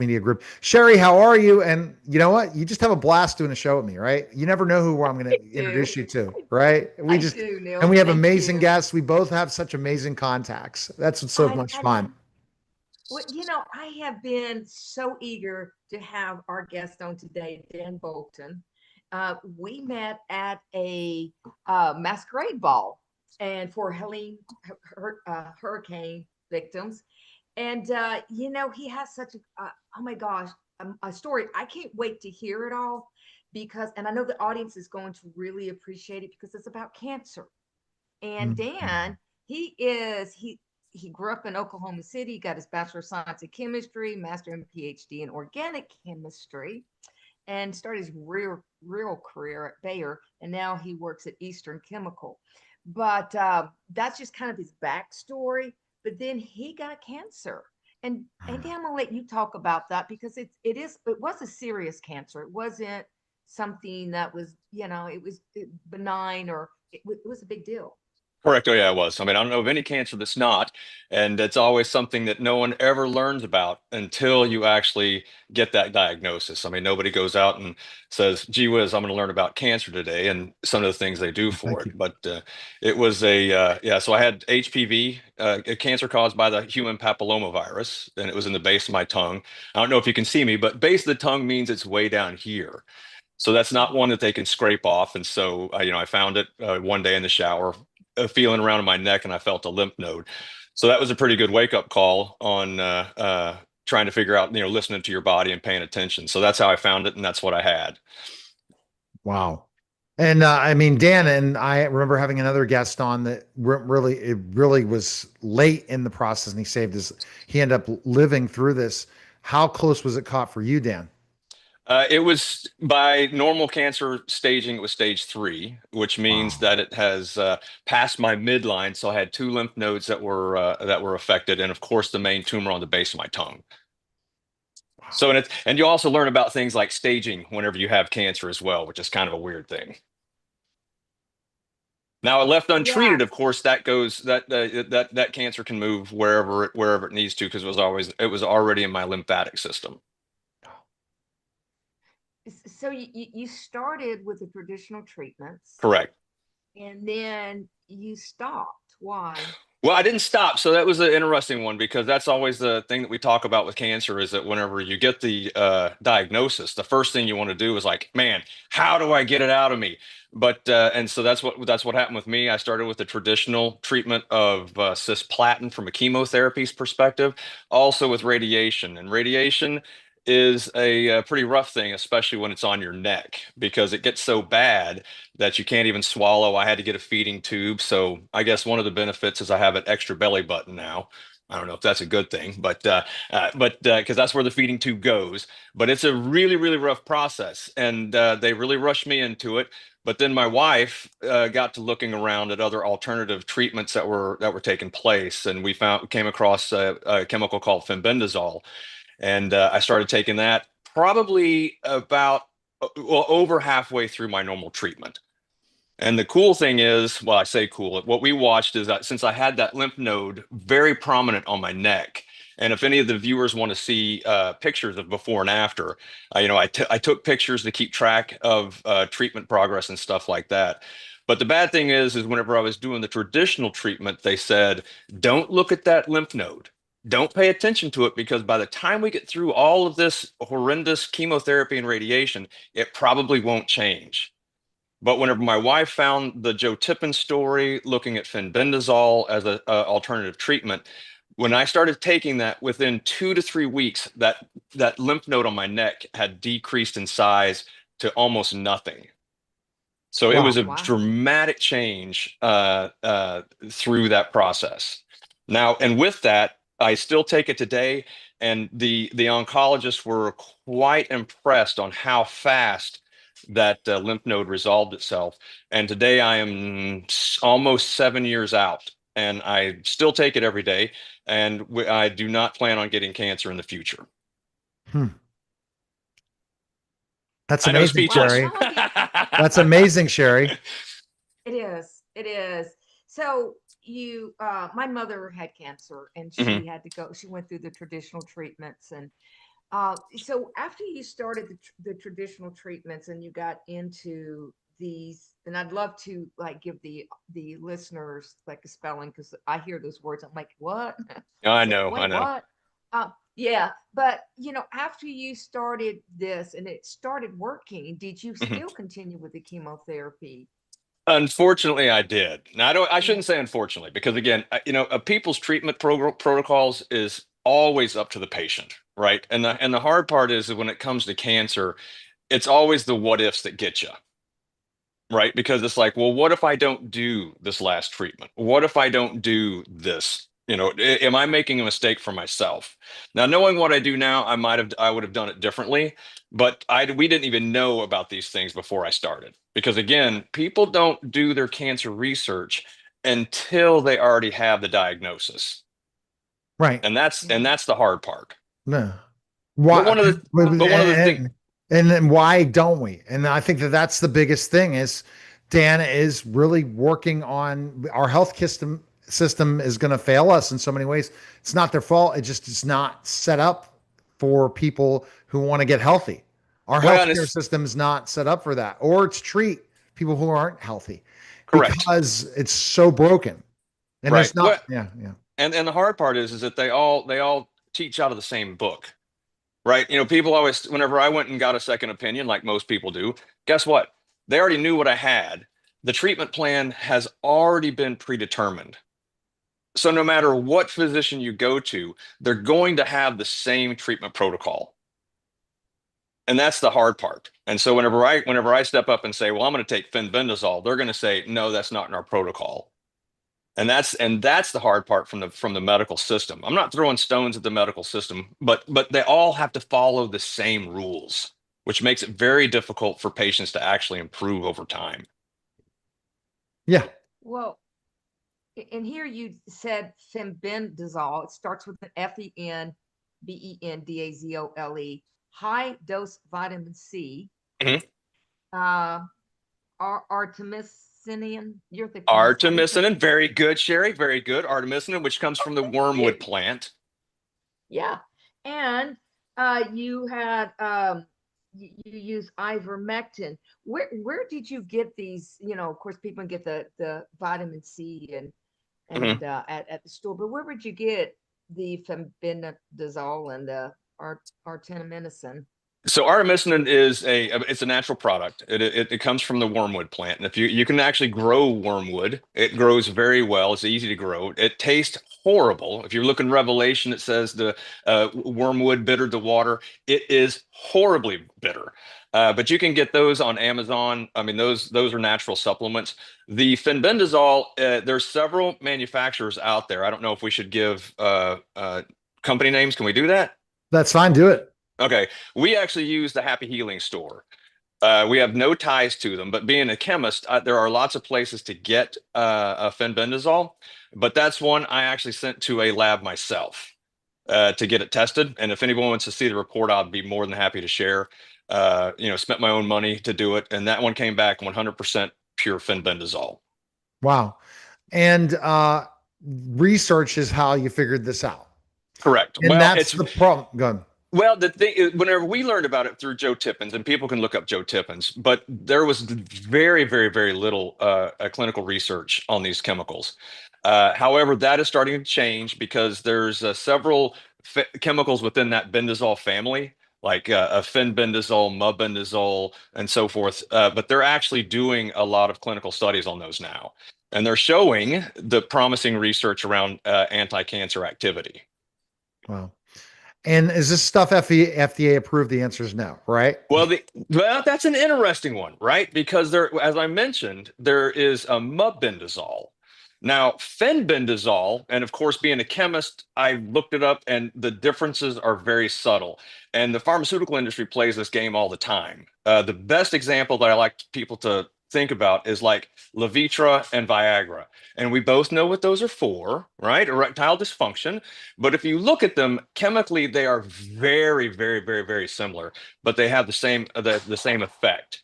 media group. Sherry, how are you? And you know what? You just have a blast doing a show with me, right? You never know who I'm going I to do. introduce you to, right? We I just, do, and Neil. we have Thank amazing you. guests. We both have such amazing contacts. That's what's so much I fun. well, I have been so eager to have our guest on today, Dan Bolton. We met at a masquerade ball, and for hurricane victims, and he has such a oh my gosh, a story. I can't wait to hear it all because, and I know the audience is going to really appreciate it because it's about cancer. And Mhm. Dan, he grew up in Oklahoma City, got his Bachelor of Science in Chemistry, Master and PhD in Organic Chemistry, and started his real career at Bayer. And now he works at Eastern Chemical. But that's just kind of his backstory. But then he got cancer. And Dan, I'm gonna let you talk about that because it was a serious cancer. It wasn't something that was, it was benign or it was a big deal. Correct. Oh, yeah, it was. I mean, I don't know of any cancer that's not, and it's always something that no one ever learns about until you actually get that diagnosis. I mean, nobody goes out and says, "Gee whiz, I'm going to learn about cancer today," and some of the things they do for Thank it. you. But it was yeah. So I had HPV, a cancer caused by the human papillomavirus, and it was in the base of my tongue. I don't know if you can see me, but base of the tongue means it's way down here. So that's not one that they can scrape off. And so, I found it one day in the shower, feeling around in my neck, and I felt a lymph node. So that was a pretty good wake up call on trying to figure out, listening to your body and paying attention. So that's how I found it, and that's what I had. Wow. And I mean, Dan, and I remember having another guest on that really, it really was late in the process and he ended up living through this. How close was it caught for you, Dan? It was by normal cancer staging, it was stage 3, which means Wow. that it has passed my midline. So I had 2 lymph nodes that were affected, and of course the main tumor on the base of my tongue. So, and you also learn about things like staging whenever you have cancer as well, which is kind of a weird thing. Now, left Yeah. untreated, of course, that goes that cancer can move wherever it needs to because it was already in my lymphatic system. So you started with the traditional treatments Correct. and then you stopped. Why? Well, I didn't stop. So that was an interesting one because that's always the thing that we talk about with cancer is that whenever you get the diagnosis, the first thing you want to do is like, man, how do I get it out of me? But and so that's what happened with me. I started with the traditional treatment of cisplatin from a chemotherapy's perspective, also with radiation. And radiation is a pretty rough thing, especially when it's on your neck because it gets so bad that you can't even swallow. I had to get a feeding tube. So I guess one of the benefits is I have an extra belly button now. I don't know if that's a good thing, but because that's where the feeding tube goes. But it's a really, really rough process, and they really rushed me into it. But then my wife got to looking around at other alternative treatments that were taking place, and came across a chemical called fenbendazole, and I started taking that probably about well over halfway through my normal treatment. And the cool thing is, well, I say cool, what we watched is that since I had that lymph node very prominent on my neck, and if any of the viewers want to see pictures of before and after, I took pictures to keep track of treatment progress and stuff like that. But the bad thing is whenever I was doing the traditional treatment, they said, don't look at that lymph node. Don't pay attention to it because by the time we get through all of this horrendous chemotherapy and radiation, it probably won't change. But whenever my wife found the Joe Tippin story, looking at fenbendazole as a alternative treatment, when I started taking that, within 2 to 3 weeks, that lymph node on my neck had decreased in size to almost nothing. So it was Wow. a Wow. dramatic change through that process. Now, and with that, I still take it today, and the oncologists were quite impressed on how fast that lymph node resolved itself. And today I am almost 7 years out, and I still take it every day, and I do not plan on getting cancer in the future. Hmm. That's I know, amazing, Wow. speechless. Sherry. That's amazing, Sherry. It is. It is. So my mother had cancer and Mhm. she had to go, she went through the traditional treatments and So after you started the traditional treatments and you got into these, and I'd love to like give the listeners like a spelling because I hear those words. I'm like, what? I Say, know, I wait, know. what? Yeah, but after you started this and it started working, did you Mhm. still continue with the chemotherapy? Unfortunately, I did. Now, I Yeah, shouldn't say unfortunately, because again, a people's treatment protocols is always up to the patient, right? And the hard part is that when it comes to cancer, it's always the what ifs that get you, right? Because it's like, well, what if I don't do this last treatment? What if I don't do this? Am I making a mistake for myself? Now, knowing what I do now, I would have done it differently, but we didn't even know about these things before I started. Because again, people don't do their cancer research until they already have the diagnosis. Right. yeah. And that's the hard part. No. But Why? one of the Well, but one of the things, And then why don't we? And I think that that's the biggest thing is Dan is really working on our health system is going to fail us in so many ways. It's not their fault. It just is not set up for people who want to get healthy. Our well, and healthcare it's system is not set up for that, or to treat people who aren't healthy correct, because it's so broken. And right? there's Well, not, yeah, yeah. and the hard part is that they all teach out of the same book. Right? People always, whenever I went and got a second opinion, like most people do, guess what? They already knew what I had. The treatment plan has already been predetermined. So no matter what physician you go to, they're going to have the same treatment protocol. And that's the hard part. And so whenever I step up and say, well, I'm going to take fenbendazole, they're going to say, no, that's not in our protocol. And that's the hard part from the medical system. I'm not throwing stones at the medical system, but they all have to follow the same rules, which makes it very difficult for patients to actually improve over time. Yeah. well, and here you said fembendazole. It starts with an FENBENDAZOLE, high dose vitamin C, Mhm. uh, artemisinin. You're the chemist. How do you say? Artemisinin, very good, Sherry, very good. Artemisinin, which comes from the Thank you. wormwood plant. Yeah, and you had you use ivermectin. Where did you get these? Of course, people get the vitamin C Mhm. and at the store. But where would you get the fenbendazole and the artemisinin? So artemisinin is it's a natural product. It comes from the wormwood plant, and if you can actually grow wormwood, it grows very well. It's easy to grow. It tastes horrible. If you look in Revelation, it says the wormwood bitter to water. It is horribly bitter. But you can get those on Amazon. I mean, those are natural supplements. The fenbendazole, there's several manufacturers out there. I don't know if we should give company names. Can we do that? That's fine. Do it. Okay, we actually use the Happy Healing store. We have no ties to them, but being a chemist, there are lots of places to get a fenbendazole, but that's one I actually sent to a lab myself to get it tested. And if anyone wants to see the report, I'd be more than happy to share. Spent my own money to do it, and that one came back 100% pure fenbendazole. Wow. And research is how you figured this out. Correct. And Well, that's it's the problem. Go ahead. Well, the thing is, whenever we learned about it through Joe Tippins, and people can look up Joe Tippins, but there was very, very, very little clinical research on these chemicals. However, that is starting to change because there's several chemicals within that bendazole family, like fenbendazole, mebendazole, and so forth. But they're actually doing a lot of clinical studies on those now, and they're showing the promising research around anti-cancer activity. Wow. And is this stuff FDA approved? The answer is no, right? Well, that's an interesting one, right? Because there, as I mentioned, there is a mebendazole. Now, fenbendazole, and of course, being a chemist, I looked it up, and the differences are very subtle. And the pharmaceutical industry plays this game all the time. The best example that I like people to think about is like Levitra and Viagra. And we both know what those are for, right? Erectile dysfunction. But if you look at them chemically, they are very, very, very, very similar, but they have the same effect.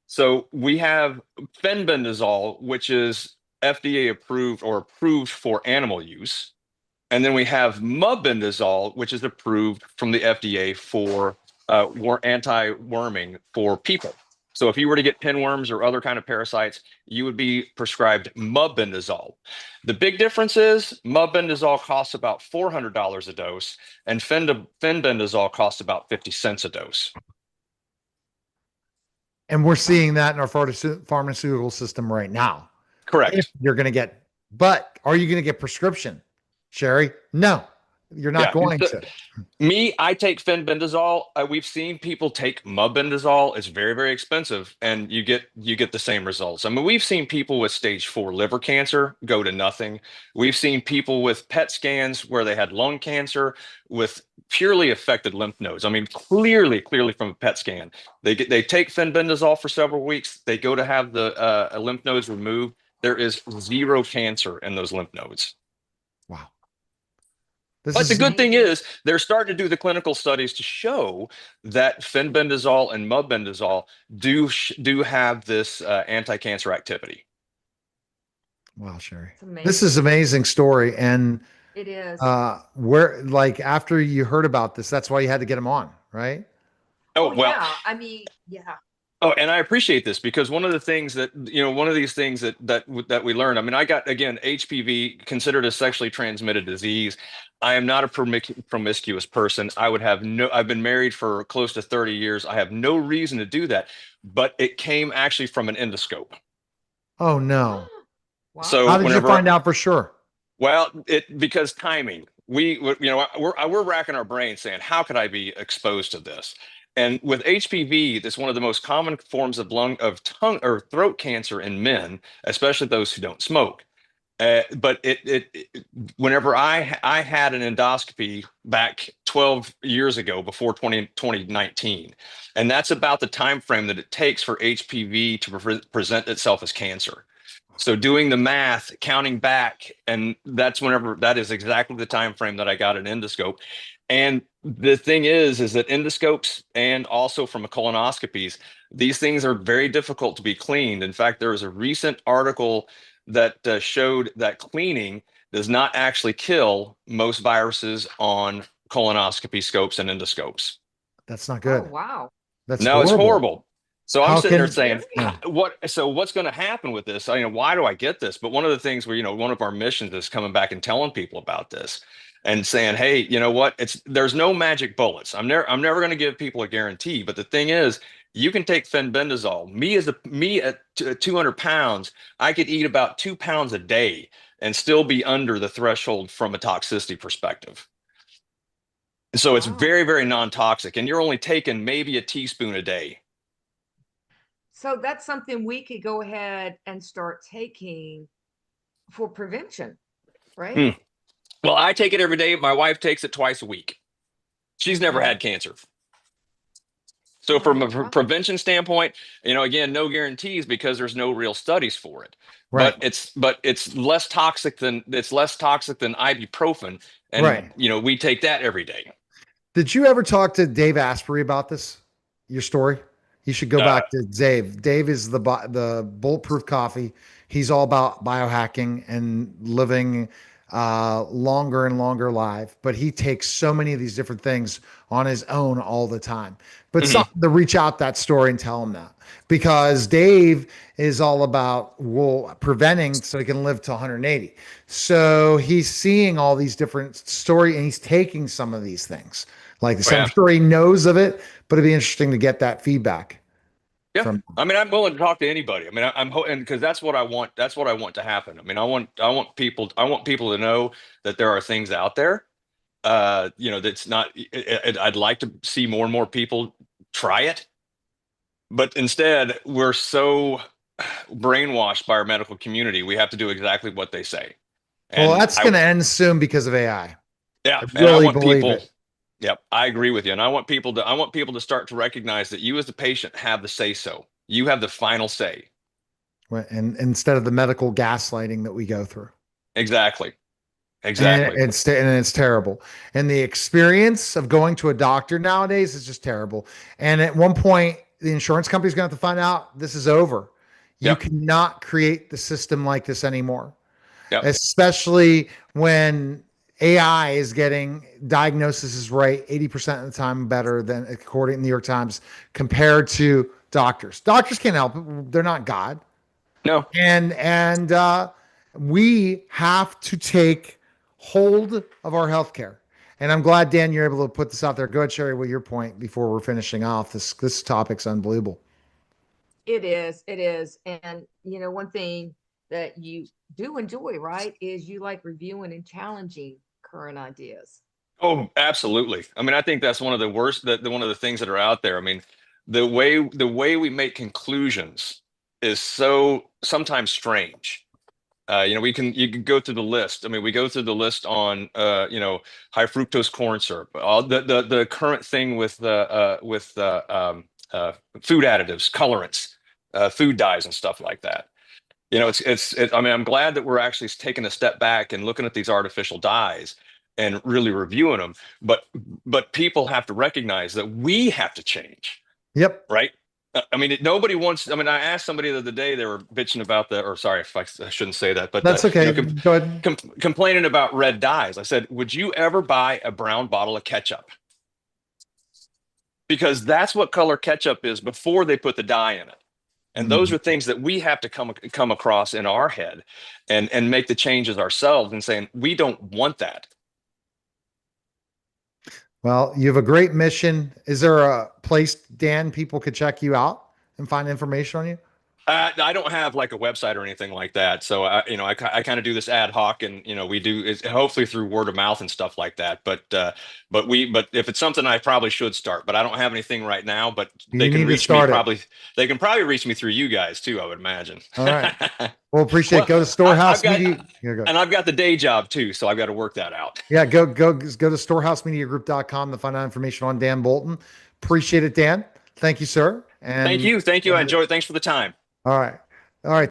So we have fenbendazole, which is FDA approved or approved for animal use, And then we have mebendazole, which is approved from the FDA for anti-worming for people. So if you were to get pinworms or other kind of parasites, you would be prescribed mebendazole. The big difference is mebendazole costs about $400 a dose, and fenbendazole costs about 50 cents a dose. And we're seeing that in our pharmaceutical system right now. If Correct. you're going to get, but are you going to get prescription, Sherry? No, you're not Yeah. going to. Me, I take fenbendazole. We've seen people take mebendazole. It's very, very expensive, and you get the same results. I mean, we've seen people with stage 4 liver cancer go to nothing. We've seen people with PET scans where they had lung cancer with purely affected lymph nodes. I mean, clearly from a PET scan, they take fenbendazole for several weeks. They go to have the lymph nodes removed. There is zero cancer in those lymph nodes. Wow. This But the is good thing amazing. is they're starting to do the clinical studies to show that fenbendazole and mebendazole do have this anti-cancer activity. wow, Sherry. It's amazing. This is amazing story. And It is. where like after you heard about this, that's why you had to get him on, right? Oh, Oh well, yeah. I mean, yeah. oh, and I appreciate this because one of the things that, one of these things that we learned. I mean, I got, again, HPV, considered a sexually transmitted disease. I am not a promiscuous person. I've been married for close to 30 years. I have no reason to do that, but it came actually from an endoscope. Oh no. Wow. So How did you whenever find out for sure? Well, because timing. We're racking our brains saying, how could I be exposed to this? And with HPV, that's one of the most common forms of tongue or throat cancer in men, especially those who don't smoke. But whenever I had an endoscopy back 12 years ago, before 2019, and that's about the time frame that it takes for HPV to present itself as cancer. So doing the math, counting back, and that is exactly the time frame that I got an endoscope. And the thing is that endoscopes and also from a colonoscopies, these things are very difficult to be cleaned. In fact, there was a recent article that showed that cleaning does not actually kill most viruses on colonoscopy scopes and endoscopes. That's not Oh good. wow. That's No, it's horrible. horrible. So I'm How sitting there can, saying, yeah. what's going to happen with this? Why do I get this? But one of the things where, one of our missions is coming back and telling people about this and saying, hey, you know what? There's no magic bullets. I'm never going to give people a guarantee. But the thing is, you can take fenbendazole. Me at 200 pounds, I could eat about 2 pounds a day and still be under the threshold from a toxicity perspective. So it's Wow. very, very non-toxic, and you're only taking maybe a teaspoon a day. So that's something we could go ahead and start taking for prevention, right? Hmm. Well, I take it every day. My wife takes it twice a week. She's never Okay. had cancer. So All from right. a Wow. prevention standpoint, again, no guarantees because there's no real studies for it. Right. But it's less toxic than ibuprofen, and Right. we take that every day. Did you ever talk to Dave Asprey about this? Your story? You should go Uh, back to Dave. Dave is the bulletproof coffee. He's all about biohacking and living longer and longer life. But he takes so many of these different things on his own all the time. But mhm. something to reach out that story and tell him that because Dave is all about preventing so he can live to 180. So he's seeing all these different story and he's taking some of these things like this. I'm Yeah, sure he knows of it, but it'd be interesting to get that feedback yeah. from. I mean, I'm willing to talk to anybody. I mean, I'm hoping because that's what I want. That's what I want to happen. I mean, I want people to know that there are things out there. That's not. I'd like to see more and more people try it, but instead, we're so brainwashed by our medical community. We have to do exactly what they say. Well, And that's going to end soon because of AI. yeah, I and I really want believe people. it. Yep, I agree with you. And I want people to start to recognize that you as the patient have the say so. You have the final say. And instead of the medical gaslighting that we go through. Exactly. And Exactly. it's terrible. And the experience of going to a doctor nowadays is just terrible. And at one point, the insurance company's going to have to find out this is over. You Yep. cannot create the system like this anymore, Yep. especially when AI is getting diagnosis is right 80% of the time better than, according to New York Times, compared to doctors. Doctors can't help it. They're not God. No. And we have to take hold of our healthcare. And I'm glad, Dan, you're able to put this out there. Go ahead, Sherry, with your point before we're finishing off. This topic's unbelievable. It is. It is. And, one thing that you do enjoy, right, is you like reviewing and challenging current ideas. Oh, absolutely. I mean, I think that's one of the worst, one of the things that are out there. I mean, the way we make conclusions is so sometimes strange. You can go through the list. I mean, we go through the list on high fructose corn syrup, all the current thing with food additives, colorants, food dyes, and stuff like that. I mean, I'm glad that we're actually taking a step back and looking at these artificial dyes and really reviewing them. But people have to recognize that we have to change, Yep. right? I mean, nobody wants. I mean, I asked somebody the other day. They were bitching about or sorry if I shouldn't say that, but That's okay. Go ahead. complaining about red dyes. I said, would you ever buy a brown bottle of ketchup? Because that's what color ketchup is before they put the dye in it. And those Mhm. are things that we have to come across in our head and make the changes ourselves and saying, we don't want that. Well, you have a great mission. Is there a place, Dan, people could check you out and find information on you? I don't have like a website or anything like that. So I kind of do this ad hoc, and we do it hopefully through word of mouth and stuff like that. But if it's something I probably should start, but I don't have anything right now. But they You can need to reach me start it. probably. They can probably reach me through you guys too, I would imagine. All right. Well, appreciate it. Well, Go to I've Storehouse got, Media. Here, go. and I've got the day job too, so I've got to work that out. Yeah, go to storehousemediagroup.com to find out information on Dan Bolton. Appreciate it, Dan. Thank you, sir. Thank And you, thank you. I enjoy it. Thanks for the time. all right. All right.